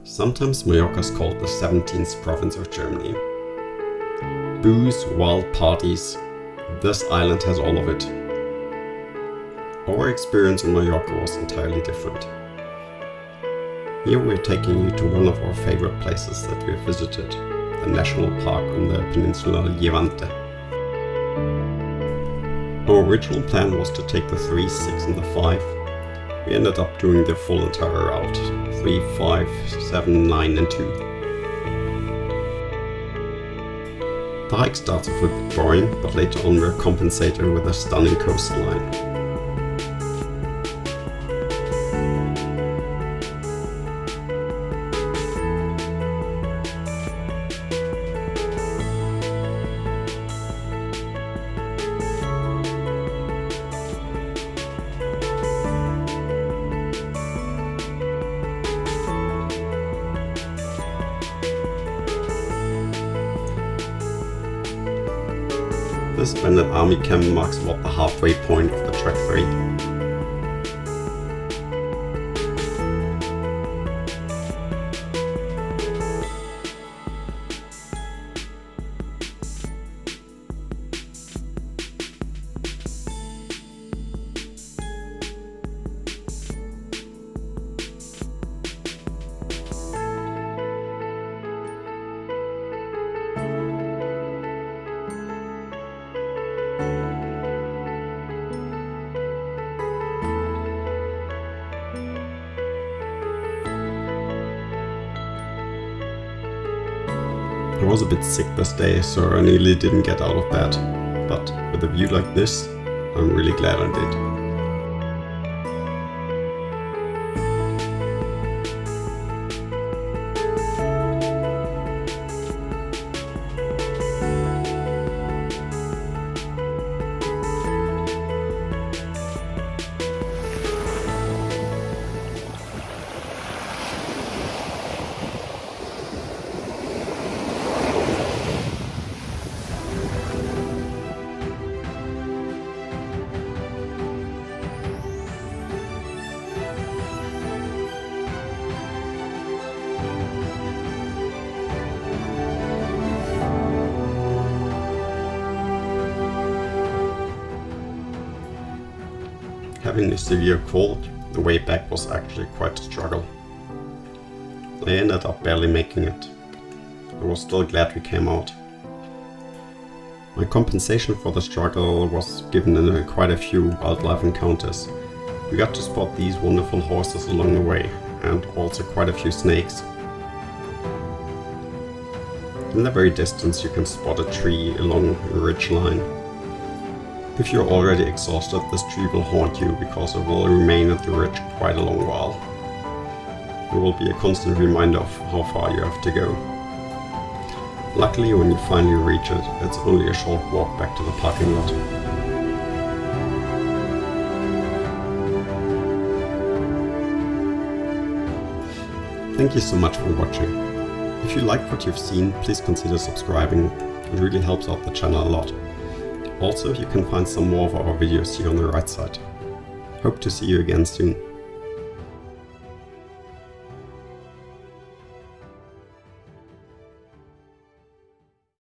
Sometimes Mallorca is called the 17th province of Germany. Booze, wild parties, this island has all of it. Our experience in Mallorca was entirely different. Here we're taking you to one of our favorite places that we have visited, the national park on the Peninsula Llevante. Our original plan was to take the 3, 6 and the 5. We ended up doing the full entire route, 3, 5, 7, 9 and 2. The hike starts off a bit boring, but later on we're compensated with a stunning coastline. This abandoned army camp marks about the halfway point of the Trek 3. I was a bit sick this day, so I nearly didn't get out of bed, but with a view like this, I'm really glad I did. Having a severe cold, the way back was actually quite a struggle. I ended up barely making it. I was still glad we came out. My compensation for the struggle was given in quite a few wildlife encounters. We got to spot these wonderful horses along the way, and also quite a few snakes. In the very distance you can spot a tree along a ridge line. If you're already exhausted, this tree will haunt you because it will remain at the ridge quite a long while. It will be a constant reminder of how far you have to go. Luckily, when you finally reach it, it's only a short walk back to the parking lot. Thank you so much for watching. If you liked what you've seen, please consider subscribing. It really helps out the channel a lot. Also, you can find some more of our videos here on the right side. Hope to see you again soon.